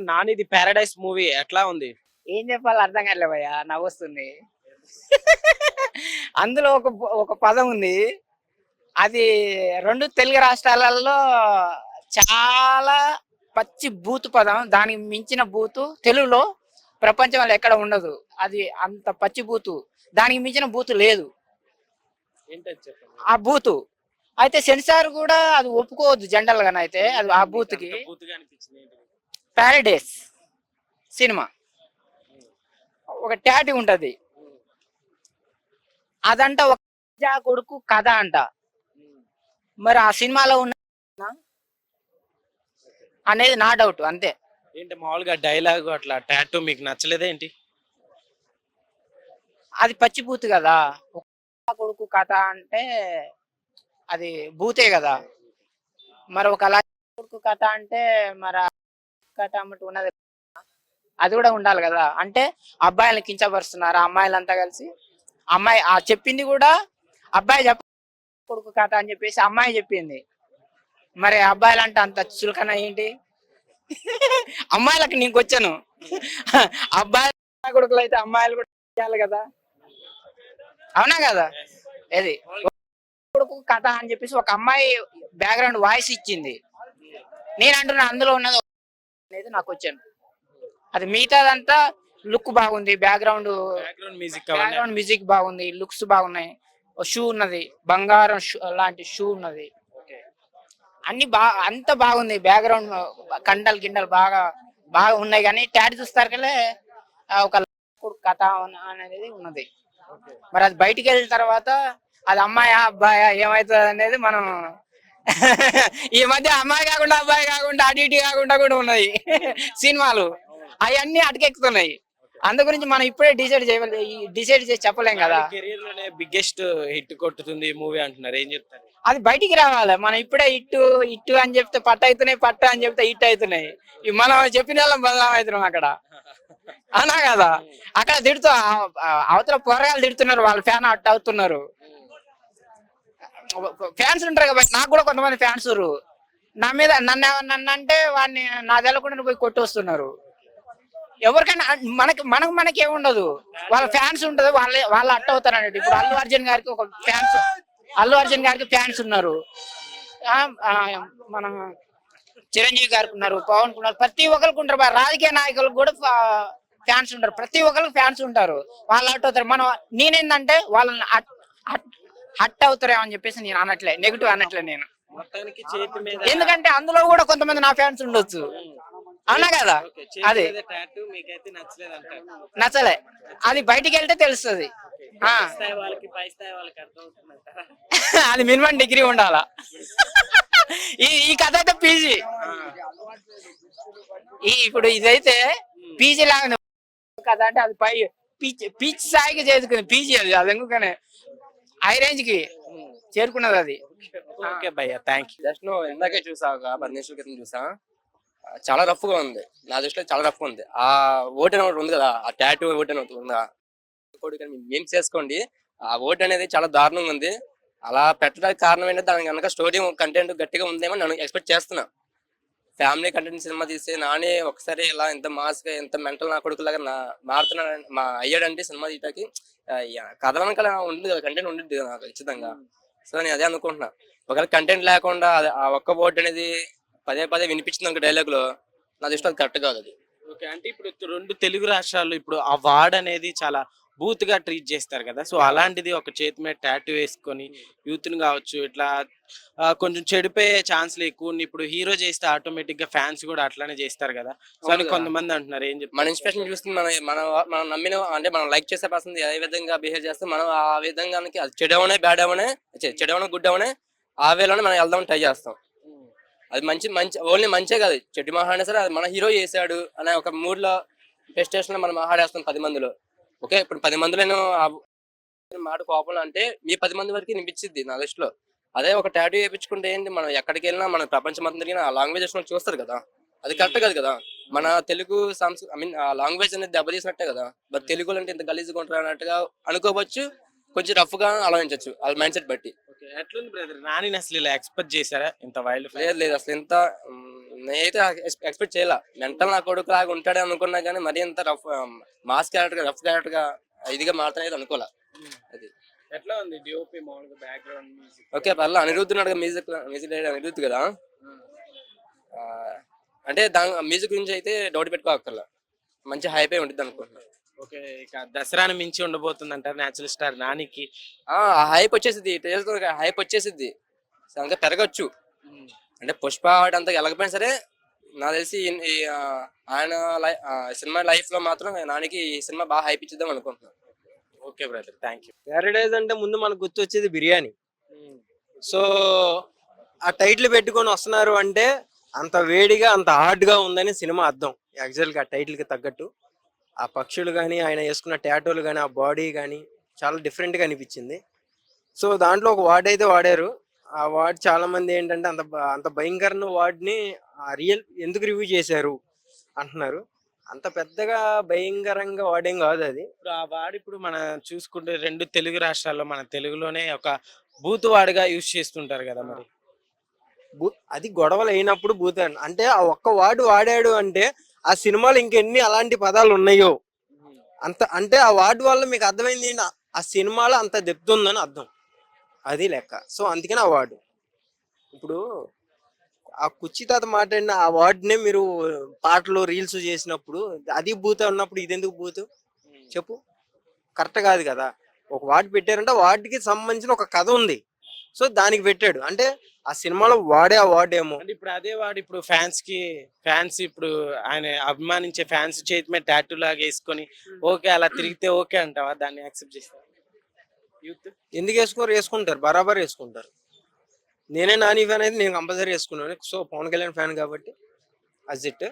నానిది 'Paradise' movie ఎట్లా ఉంది? ఏం చెప్పాలో అర్థం కావట్లే భయ్య, నవ్వొస్తుంది. అందులో ఒక పదం ఉంది. అది 2 తెలుగు రాష్ట్రాలలో చాలా పచ్చి బూతు పదం. దానికి మించిన బూతు తెలుగులో ప్రపంచంలో ఎక్కడ ఉండదు. అది అంత పచ్చి బూతు. దానికి మించిన బూతు లేదు ఏంటది చెప్పండి? ఆ బూతు. అయితే సెన్సార్ కూడా అది ఒప్పుకోవద్దు జనరల్ గానైతే. అది ఆ బూత్కి అంత బూతుగా అనిపించింది ఏంటి? ప్యారడైస్ సినిమా ఒక ట్యాటి ఉంటది. అదంట ఒక రాజా కొడుకు కథ అంట. మరి ఆ సినిమాలో ఉన్న అనేది నా డౌట్ అంతే. ఏంటి మామూలుగా డైలాగ్ అట్లా టాటూ మీకు నచ్చలేదా ఏంటి? అది పచ్చి బూత్ కదా. ఒక రాజా కొడుకు కథ అంటే అది బూతే కదా. మరి ఒక రాజా కొడుకు కథ అంటే మరి ఆ కథ అమ్మటి ఉన్నది, అది కూడా ఉండాలి కదా. అంటే అబ్బాయిలను కించపరుస్తున్నారు అమ్మాయిలంతా కలిసి. అమ్మాయి ఆ చెప్పింది కూడా అబ్బాయి కొడుకు కథ అని చెప్పేసి అమ్మాయి చెప్పింది. మరి అబ్బాయిలంటే అంత చులకన ఏంటి? అమ్మాయిలకు నీకు వచ్చాను. అబ్బాయి కొడుకులు అయితే అమ్మాయిలు కూడా చేయాలి కదా, అవునా కదా? ఏది కొడుకు కథ అని చెప్పేసి ఒక అమ్మాయి బ్యాక్గ్రౌండ్ వాయిస్ ఇచ్చింది. నేను అంటున్నా అందులో ఉన్నది అనేది నాకు వచ్చాను. అది మిగతాదంతా లుక్ బాగుంది, బ్యాక్గ్రౌండ్ మ్యూజిక్ బాగుంది, లుక్స్ బాగున్నాయి. షూ ఉన్నది, బంగారం లాంటి షూ ఉన్నది. అన్ని అంత బాగుంది. బ్యాక్గ్రౌండ్ కండలు గిండలు బాగా బాగా ఉన్నాయి. కానీ టాటి చూస్తారు కదా ఒక కథ అనేది ఉన్నది. మరి అది బయటికి వెళ్ళిన తర్వాత అది అమ్మాయా అబ్బాయా ఏమవుతుంది అనేది మనం ఈ మధ్య అమ్మాయి కాకుండా అబ్బాయి కాకుండా అటు ఇటు కాకుండా కూడా ఉన్నాయి సినిమాలు. అవన్నీ అటకెక్కుతున్నాయి. అందు గురించి మనం ఇప్పుడే డిసైడ్ చేసి చెప్పలేం కదా. కెరీర్ లోనే బిగ్గెస్ట్ హిట్ కొట్టుతుంది మూవీ అంటున్నారు, ఏం చెప్తారు? అది బయటికి రావాలి. మనం ఇప్పుడే ఇట్టు అని చెప్తే పట్టు అవుతున్నాయి, పట్టు అని చెప్తే హిట్ అవుతున్నాయి. మనం చెప్పిన వాళ్ళం బదనాం అవుతున్నాం అక్కడ, అనా కదా. అక్కడ అవతల పోరగాళ్ళు తిడుతున్నారు, వాళ్ళ ఫ్యాన్ అట్ అవుతున్నారు. ఫ్యాన్స్ ఉంటారు కాబట్టి నాకు కూడా కొంతమంది ఫ్యాన్స్ నా మీద నన్ను అంటే వాడిని నా తెలకుండా పోయి కొట్టొస్తున్నారు. ఎవరికైనా మనకి ఏముండదు, వాళ్ళ ఫ్యాన్స్ ఉంటది, వాళ్ళు అట్ట అవుతారు అన్నట్టు. ఇప్పుడు అల్లు అర్జున్ గారికి ఫ్యాన్స్ ఉన్నారు, మన చిరంజీవి గారికి ఉన్నారు, పవన్ ఉన్నారు, ప్రతి ఒక్కరికి ఉంటారు. రాజకీయ నాయకులకు కూడా ఫ్యాన్స్ ఉంటారు, ప్రతి ఒక్కరికి ఫ్యాన్స్ ఉంటారు. వాళ్ళు అట్ అవుతారు. నేనేందంటే వాళ్ళని హట్ అవుతారేమో అని చెప్పేసి నేను అనట్లే, నెగిటివ్ అనట్లే నేను. ఎందుకంటే అందులో కూడా కొంతమంది నా ఫ్యాన్స్ ఉండొచ్చు, అవునా కదా. అది నచ్చలే, అది బయటికి వెళ్తే తెలుస్తుంది. అది మినిమం డిగ్రీ ఉండాలా. ఈ కథ అయితే పీజీ. ఇప్పుడు ఇదైతే పీజీ లాగా కథ అంటే అది పై పీచ్ స్థాయికి చేసుకుంది పీజీ. అది ఎందుకనే హై రేంజ్ కి చేరుకున్నది అది. ఓకే భయ్య, థ్యాంక్ యూ. జస్ట్ నువ్వు ఇందాకే చూసా, ఒక 10 నిమిషాల క్రితం చూసా. చాలా రఫ్ గా ఉంది, నా దృష్టిలో చాలా రఫ్ ఉంది. ఆ ఓట్ అని ఒకటి ఉంది కదా, ఆ టాటూ ఓట్ అని ఒకటి ఉందా, ఏం చేసుకోండి. ఆ ఓట్ అనేది చాలా దారుణంగా ఉంది. అలా పెట్టడానికి కారణం ఏంటంటే దానికి కనుక స్టోరీ కంటెంట్ గట్టిగా ఉందేమో నేను ఎక్స్పెక్ట్ చేస్తున్నా. ఫ్యామిలీ కంటెంట్ సినిమా తీస్తే నాని ఒకసారి ఇలా ఎంత మాస్ గా ఎంత మెంటల్ నా కొడుకులాగా మారుతున్నా అయ్యాడంటే సినిమా తీయటానికి కథ వెనకాల ఉంటుంది కదా, కంటెంట్ ఉంటుంది కదా నాకు ఖచ్చితంగా. సో నేను అదే అనుకుంటున్నా. ఒకవేళ కంటెంట్ లేకుండా ఆ ఒక్క వర్డ్ అనేది పదే పదే వినిపించింది ఒక డైలాగ్ లో, నా దృష్టిలో అది కరెక్ట్ కాదు అది. ఓకే, అంటే ఇప్పుడు 2 తెలుగు రాష్ట్రాల్లో ఇప్పుడు ఆ వార్డ్ అనేది చాలా బూత్ గా ట్రీట్ చేస్తారు కదా. సో అలాంటిది ఒక చేతి మీద టాటూ వేసుకొని యూత్ ని కావచ్చు ఇట్లా కొంచెం చెడిపోయే ఛాన్స్లు ఎక్కువ ఉన్నాయి. ఇప్పుడు హీరో చేస్తే ఆటోమేటిక్ గా ఫ్యాన్స్ కూడా అట్లానే చేస్తారు కదా. సో అని కొంతమంది అంటున్నారు, ఏం చెప్తారు? మన ఇన్స్పిరేషన్ చూస్తుంది మనం నమ్మిన అంటే మనం లైక్ చేసే పర్సన్ ఏ విధంగా బిహేవ్ చేస్తే మనం ఆ విధంగా అది చెడవనే బ్యాడ్ అవనే చెడవనే గుడ్ అవనే ఆ వేలోనే మనం వెళ్దామని ట్రై చేస్తాం. అది మంచి ఓన్లీ మంచే కాదు, చెడ్డి మహాడే సరే అది మన హీరో చేశాడు అనే ఒక మూడ్ లో ప్రెస్టేషన్ లో మనం మాట్లాడేస్తాం 10 మందిలో. ఓకే, ఇప్పుడు 10 మందిలో నేను మాట కోపంలో అంటే మీ 10 మంది వరకు వినిపించింది నా దృష్టిలో. అదే ఒక టాటూ వేయించుకుంటే ఏంటి, మనం ఎక్కడికి వెళ్ళినా మన ప్రపంచం అంతా తిరిగినా ఆ లాంగ్వేజ్ చూస్తారు కదా, అది కరెక్ట్ కాదు కదా. మన తెలుగు ఆ లాంగ్వేజ్ అనేది దెబ్బతీసినట్టే కదా. బట్ తెలుగులో అంటే ఇంత గలీజ్గా ఉంటారు అన్నట్టుగా అనుకోవచ్చు, కొంచెం రఫ్ గా ఆలోచించవచ్చు వాళ్ళ మైండ్ సెట్ బట్టి. ఎట్లుంది బ్రదర్, నాని అసలు ఇలా ఎక్స్పెక్ట్ చేశారా ఇంత వైల్డ్? లేదు అసలు ఇంత నేనైతే ఎక్స్పెక్ట్ చేయాల మెంటల్ నా కొడుకు లాగా ఉంటాడే అనుకున్నా కానీ మరీ అంత మాస్ రఫ్ క్యారెక్టర్ గా ఇదిగా మారుతానేది అనుకోలే. అది ఎట్లా ఉంది డిఓపి మామూలుగా బ్యాక్గ్రౌండ్ మ్యూజిక్? ఓకే పర్లా అనిరుద్ధ్ ఉన్నాడు మ్యూజిక్ డైరెక్టర్ అనిరుద్ధ్ కదా. ఆ, అంటే దాని మ్యూజిక్ గురించి అయితే డౌట్ పెట్టుకోకర్లా, మంచి హైప్ అయి ఉంటుంది అనుకుంటున్నాను. ఓకే, ఇక దసరాని మించి ఉండబోతుంది అంటారు నేచురల్ స్టార్ నానికి. హైప్ వచ్చేసిద్ది, హైప్ వచ్చేసిద్ది, ఇంకా పెరగచ్చు. అంటే పుష్ప అంతా ఎలాగపోయినా సరే నాకు తెలిసి ఆయన సినిమా లైఫ్ లో మాత్రం నానికి ఈ సినిమా బాగా హైప్ ఇచ్చిద్దాం అనుకుంటున్నాను. Okay brother, thank you. Paradise అంటే ముందు మనకు గుర్తొచ్చేది బిర్యానీ. సో ఆ టైటిల్ పెట్టుకొని వస్తున్నారు అంటే అంత వేడిగా అంత హార్డ్ గా ఉందని సినిమా అర్థం. యాక్చువల్ గా టైటిల్ కి తగ్గట్టు ఆ పక్షులు కానీ ఆయన వేసుకున్న టాటోలు కానీ ఆ బాడీ కానీ చాలా డిఫరెంట్ గా అనిపించింది. సో దాంట్లో ఒక వర్డ్ అయితే వాడారు. ఆ వర్డ్ చాలా మంది ఏంటంటే అంత భయంకరమైన వర్డ్ని రియల్ ఎందుకు రివ్యూ చేశారు అంటున్నారు. అంత పెద్దగా భయంకరంగా వాడేం కాదు అది. ఇప్పుడు ఆ వాడు ఇప్పుడు మన చూసుకుంటే 2 తెలుగు రాష్ట్రాల్లో మన తెలుగులోనే ఒక బూతు వాడుగా యూజ్ చేస్తుంటారు కదా మరి. అది గొడవలు అయినప్పుడు భూతాన్ని అంటే ఆ ఒక్క వాడు వాడాడు అంటే ఆ సినిమాలో ఇంకెన్ని అలాంటి పదాలు ఉన్నాయో అంత అంటే ఆ వార్డు వల్ల మీకు అర్థమైంది ఏంటి, ఆ సినిమాలో అంత డెప్త్ ఉందని అర్థం. అది లెక్క. సో అందుకని ఆ వార్డు ఇప్పుడు ఆ కుర్చీ తాత మాట్లాడిన ఆ వార్డునే మీరు పాటలు రీల్స్ చేసినప్పుడు అది బూత ఉన్నప్పుడు ఇది ఎందుకు బూతు చెప్పు? కరెక్ట్ కాదు కదా. ఒక వార్డు పెట్టారంటే వార్డుకి సంబంధించిన ఒక కథ ఉంది. సో దానికి పెట్టాడు అంటే ఆ సినిమాలో వాడే ఆ వార్డు ఏమో. అంటే ఇప్పుడు అదే వాడు ఇప్పుడు ఫ్యాన్స్ ఇప్పుడు ఆయన అభిమానించే ఫ్యాన్స్ చేతి మీద టాటూ లాగా వేసుకొని ఓకే అలా తిరిగితే ఓకే అంటావా? దాన్ని యాక్సెప్ట్ చేస్తావా యూత్? ఎందుకు వేసుకుంటారు, బరాబర్ వేసుకుంటారు. నేనే నాని ఫ్యాన్ అయితే నేను కంపల్సరీ వేసుకున్నాను. సో పవన్ కళ్యాణ్ ఫ్యాన్ కాబట్టి అజిట్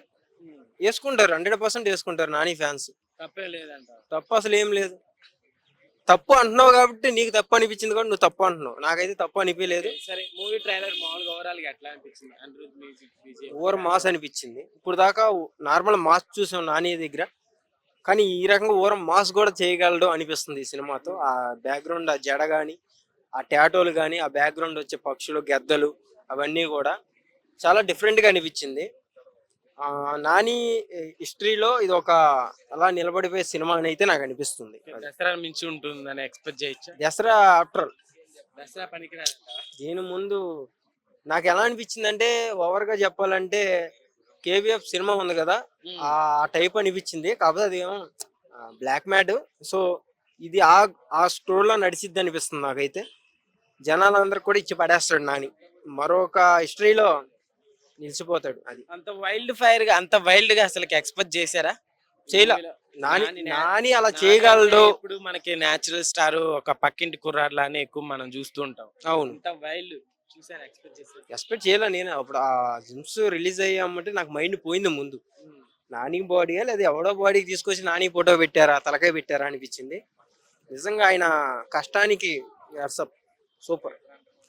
వేసుకుంటారు, 100% వేసుకుంటారు నాని ఫ్యాన్స్. తప్పే లేదంట. తప్పు అసలు ఏం లేదు. తప్పు అంటున్నావు కాబట్టి నీకు తప్పు అనిపించింది కాబట్టి నువ్వు తప్పు అంటున్నావు. నాకైతే తప్పు అనిపించలేదు. సరే, మూవీ ట్రైలర్ మామూలుగా ఓవరాల్ గా ఎట్లా అనిపించింది? Anirudh music BGM over mass అనిపించింది. ఇప్పుడు దాకా నార్మల్ మాస్ చూసాం నాని దగ్గర, కానీ ఈ రకంగా ఓవర్ మాస్ కూడా చేయగలడు అనిపిస్తుంది ఈ సినిమాతో. ఆ బ్యాక్గ్రౌండ్ ఆ జడ కానీ ఆ టాటోలు కానీ ఆ బ్యాక్గ్రౌండ్ వచ్చే పక్షులు గెద్దలు అవన్నీ కూడా చాలా డిఫరెంట్గా అనిపించింది. నాని హిస్టరీలో ఇది ఒక అలా నిలబడిపోయే సినిమా అని అయితే నాకు అనిపిస్తుంది. దసరా మించి ఉంటుందని ఎక్స్పెక్ట్ చేయొచ్చు. దసరా ఆఫ్టర్ దసరా పనికిరాదంట. దీని ముందు నాకు ఎలా అనిపించింది అంటే ఓవర్గా చెప్పాలంటే KGF సినిమా ఉంది కదా ఆ టైప్ అనిపించింది. కాకపోతే అది బ్లాక్ మ్యాడ్. సో ఇది ఆ స్టోర్లో నడిచిద్ది అనిపిస్తుంది నాకైతే. జనాలందరికి కూడా ఇచ్చి పడేస్తాడు నాని, మరొక హిస్టరీలో నిలిచిపోతాడు. అది అంత వైల్డ్ ఫైర్ గా అంత వైల్డ్ గా అసలు ఎక్స్పెక్ట్ చేశారా? చేయలే. నాని అలా చేయగలడు. ఇప్పుడు మనకి నేచురల్ స్టార్ ఒక పక్కింటి కుర్రాడ్లా అని ఎక్కువ మనం చూస్తూ ఉంటాం. అవును, అంత వైల్డ్ చూసారా? ఎక్స్పెక్ట్ చేయలే నేను. అప్పుడు ఆ జిమ్స్ రిలీజ్ అయ్యామంటే నాకు మైండ్ పోయింది ముందు. నాని బాడీయా లేదా ఎవడో బాడీకి తీసుకొచ్చి నాని ఫోటో పెట్టారా తలకాయ పెట్టారా అనిపించింది. నిజంగా ఆయన కష్టానికి సూపర్.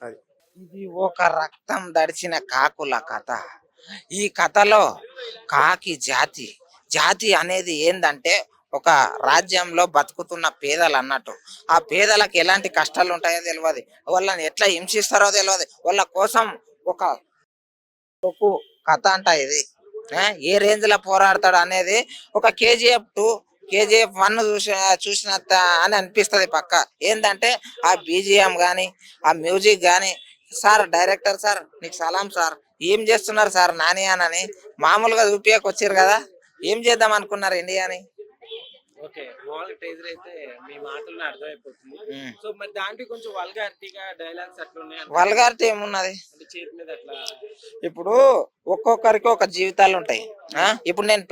అది ఇది ఒక రక్తం దడిచిన కాకుల కథ. ఈ కథలో కాకి జాతి అనేది ఏందంటే ఒక రాజ్యంలో బతుకుతున్న పేదలు అన్నట్టు. ఆ పేదలకు ఎలాంటి కష్టాలు ఉంటాయో తెలియదు, వాళ్ళని ఎట్లా హింసిస్తారో తెలియదు, వాళ్ళ కోసం ఒక కథ అంట ఇది. ఏ రేంజ్ లో పోరాడతాడు అనేది ఒక KGF 2 KGF 1 చూసినంత అని అనిపిస్తుంది పక్క. ఏంటంటే ఆ BGM గాని ఆ మ్యూజిక్ గాని. సార్ డైరెక్టర్ సార్ నీకు సలాం సార్. ఏం చేస్తున్నారు సార్ నాని అని మామూలుగా చూపియకు వచ్చారు కదా, ఏం చేద్దాం అనుకున్నారు ఇండియాని? ఓకే, మామూలుగా టైజర్ అయితే మీ మాటలను అర్థమైపోతుంది. సో మరి దాంట్లో కొంచెం వల్గారిటీగా డైలాగ్స్ అట్లా ఉన్నాయి. వల్గారిటీ ఏమున్నది అంటే చేతి మీద అట్లా. ఇప్పుడు ఒక్కొక్కరికి ఒక జీవితాలు ఉంటాయి. ఇప్పుడు నేను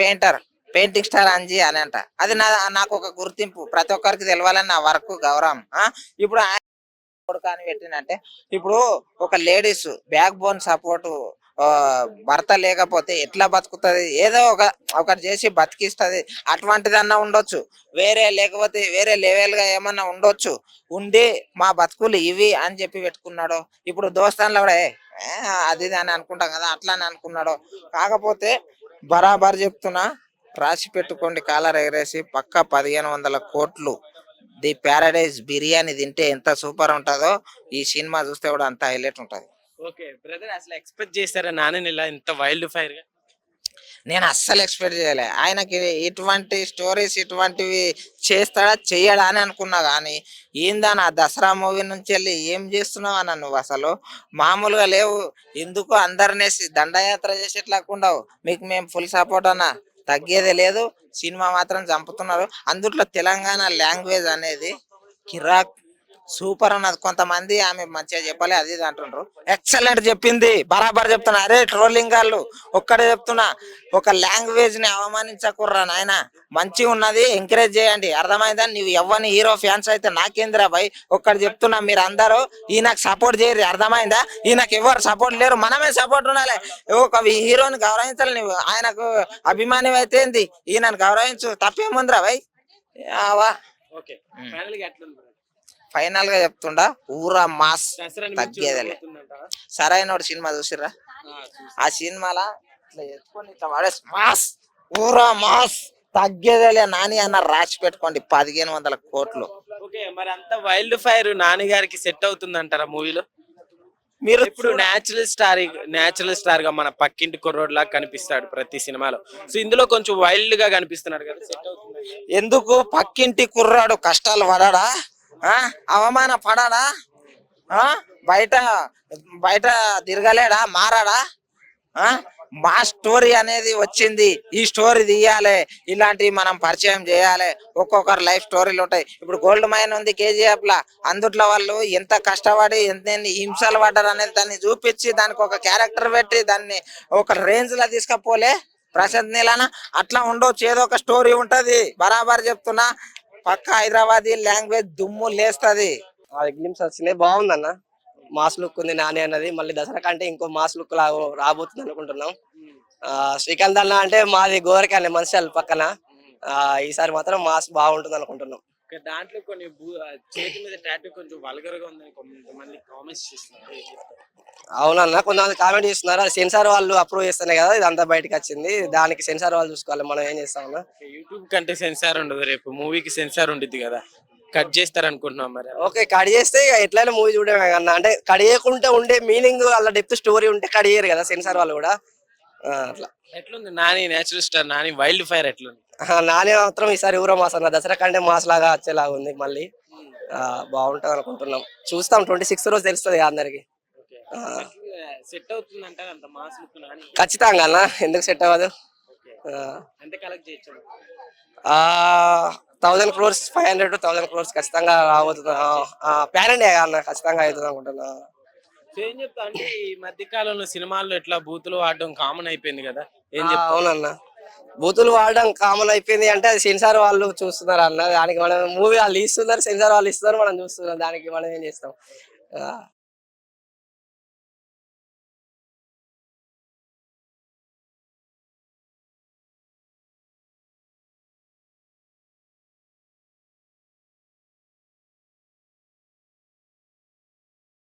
పెయింటింగ్ స్టార్ అంజీ అని అంట, అది నాకు ఒక గుర్తింపు. ప్రతి ఒక్కరికి తెలవాలని నా వర్క్ గౌరవం. ఇప్పుడు అని పెట్టినంటే ఇప్పుడు ఒక లేడీస్ బ్యాక్ బోన్ సపోర్ట్ భర్త లేకపోతే ఎట్లా బతుకుతుంది? ఏదో ఒకటి చేసి బతికిస్తుంది. అటువంటిదన్నా ఉండొచ్చు, లేకపోతే వేరే లెవెల్ గా ఏమన్నా ఉండొచ్చు. ఉండి మా బతుకులు ఇవి అని చెప్పి పెట్టుకున్నాడు. ఇప్పుడు దోస్తాన్లో కూడా అది అని అనుకుంటాం కదా, అట్లా అని అనుకున్నాడు. కాకపోతే బరాబర్ చెప్తున్నా, రాసి పెట్టుకోండి కాలర్ ఎగరేసి పక్క 1500 కోట్లు ది ప్యారడైజ్ బిర్యానీ తింటే ఎంత సూపర్ ఉంటుందో ఈ సినిమా చూస్తే కూడా అంత హైలైట్ ఉంటుంది. ఓకే బ్రదర్, అసలు ఎక్స్పెక్ట్ చేశారా నాని ఇలా ఇంత వైల్డ్ ఫైర్ గా? నేను అస్సలు ఎక్స్పెక్ట్ చేయలే ఆయనకి ఇటువంటి స్టోరీస్ ఇటువంటివి చేస్తాడా చెయ్యడా అని అనుకున్నా కానీ ఏందన్న దసరా మూవీ నుంచి వెళ్ళి ఏం చేస్తున్నావు అన్న నువ్వు అసలు మామూలుగా లేవు. ఎందుకు అందరినేసి దండయాత్ర చేసేట్లాకుండావు. మీకు మేము ఫుల్ సపోర్ట్ అన్న, తగ్గేదే లేదు. సినిమా మాత్రం చంపుతున్నారు. అందుట్లో తెలంగాణ లాంగ్వేజ్ అనేది కిరాక్ సూపర్ అన్నది. కొంతమంది ఆమె మంచిగా చెప్పాలి అది ఇది అంటుండ్రు. ఎక్సలెంట్ చెప్పింది, బరాబర్ చెప్తున్నా. అరే ట్రోలింగ్ వాళ్ళు ఒక్కడే చెప్తున్నా, ఒక లాంగ్వేజ్ ని అవమానించకుర్రా నాయన. మంచిగా ఉన్నది, ఎంకరేజ్ చేయండి. అర్థమైందా? నువ్వు ఎవరిని హీరో ఫ్యాన్స్ అయితే నాకేంద్రా భయ్, ఒక్కటి చెప్తున్నా. మీరు అందరూ ఈయనకు సపోర్ట్ చేయరు. అర్థమైందా? ఈయనకు ఎవరు సపోర్ట్ లేరు, మనమే సపోర్ట్ ఉండాలి. ఒక హీరోని గౌరవించాలి. నువ్వు ఆయనకు అభిమాని అయితే ఏంది, ఈయనను గౌరవించు, తప్పేముందిరా భయ్. ఓకే, ఫైనల్ గా ఎట్లుంది brother? ఫైనల్ గా చెప్తుండా, ఊరా మాస్ దసరాని మించి తగ్గేదేలే. ఉండబోతుందంటావా? సరైన సినిమా చూసిర్రా? చూసి. ఆ సినిమాలా ఇట్లా ఎత్తుకొని ఇట్లా పడేసి మాస్, ఊరా మాస్ తగ్గేదేలే. నాని అన్న రాసి పెట్టుకోండి, 1500 కోట్లు. ఓకే, మరి అంత వైల్డ్ ఫైర్ నాని గారికి సెట్ అవుతుంది అంటారా మూవీలో? మీరు ఇప్పుడు నేచురల్ స్టార్ గా మన పక్కింటి కుర్రోడ్ లాగా కనిపిస్తాడు ప్రతి సినిమాలో. సో ఇందులో కొంచెం వైల్డ్ గా కనిపిస్తున్నాడు కదా, సెట్ అవుతుంది. ఎందుకు పక్కింటి కుర్రాడు కష్టాలు పడాడా? అవమాన పడాడా? బయట బయట తిరగలేడా? మారాడా? మా స్టోరీ అనేది వచ్చింది, ఈ స్టోరీ తీయాలి, ఇలాంటివి మనం పరిచయం చేయాలి. ఒక్కొక్కరు లైఫ్ స్టోరీలు ఉంటాయి. ఇప్పుడు గోల్డ్ మైన్ ఉంది కేజీఎఫ్ లా, అందుట్లో వాళ్ళు ఎంత కష్టపడి ఎన్ని హింసలు పడ్డారు అనేది దాన్ని చూపించి దానికి ఒక క్యారెక్టర్ పెట్టి దాన్ని ఒక రేంజ్ లా తీసుకపోలే ప్రశాంత్ నీలానా. అట్లా ఉండొచ్చు, ఏదో ఒక స్టోరీ ఉంటది. బరాబర్ చెప్తున్నా, పక్క హైదరాబాదీ లాంగ్వేజ్ దుమ్ము లేస్తది. గ్లిమ్స్ వచ్చినాయి, బాగుందన్న. మాస్ లుక్ ఉంది నాని అన్నది. మళ్ళీ దసరా కంటే ఇంకో మాస్ లుక్ రాబోతుంది అనుకుంటున్నాం. శ్రీకాంత్ అన్న అంటే మాది గోరకాని మనుషులు పక్కన. ఈసారి మాత్రం మాస్ బాగుంటుంది అనుకుంటున్నాం. దాంట్లో కొన్ని చేతి మీద టాటూ కొంచెం వల్గర్ గా ఉందని కొంతమంది కామెంట్స్ చేస్తున్నారు. అవునన్న, కొంతమంది కామెంట్ చేస్తున్నారు. అది సెన్సార్ వాళ్ళు అప్రూవ్ చేస్తేనే కదా ఇదంతా బయటకు వచ్చింది. దానికి సెన్సార్ వాళ్ళు చూసుకోవాలి, మనం ఏం చేస్తామన్నా. యూట్యూబ్ కంటే సెన్సార్ ఉండదు, రేపు మూవీకి సెన్సార్ ఉండిద్ది కదా, కట్ చేస్తారు అనుకుంటున్నాం మరి. ఓకే, కట్ చేస్తే ఇక ఎట్లయినా మూవీ చూడమే కన్నా. అంటే కట్ చేయకుంటే ఉండే మీనింగ్ వాళ్ళ డెప్త్ స్టోరీ ఉంటే కట్ చేయరు కదా సెన్సార్ వాళ్ళు కూడా. అట్లా ఎట్లుంది Nani natural star Nani wild fire ఎట్లుంది? నాని మాత్రం ఈసారి ఊరో మాస్ అన్న, దసరా కంటే మాస్ లాగా వచ్చేలాగా ఉంది. మళ్ళీ బాగుంటది అనుకుంటున్నాం. చూస్తాం, 26 రోజు తెలుస్తుంది అందరికి. సెట్ అవుతుంది అంటారు అంత మాస్ లుక్ నాని? ఖచ్చితంగా అన్న, ఎందుకు సెట్ అవ్వదు. ఎంత కలెక్ట్ చేయొచ్చు? 1000 crores 500 to 1000 crores ఖచ్చితంగా రాబోతుంది. ప్యాన్ ఇండియా అన్న, ఖచ్చితంగా అవుతుంది అనుకుంటున్నా. సో ఏం చెప్తా అంటే ఈ మధ్య కాలంలో సినిమాల్లో ఇట్లా బూతులు వాడడం కామన్ అయిపోయింది కదా, ఏం చెప్తా? అవునన్న, బూతులు వాడడం కామన్ అయిపోయింది. అంటే అది సెన్సార్ వాళ్ళు చూస్తున్నారు అన్న. దానికి మనం మూవీ వాళ్ళు ఇస్తున్నారు, సెన్సార్ వాళ్ళు ఇస్తున్నారు, మనం చూస్తున్నాం. దానికి మనం ఏం చేస్తాం?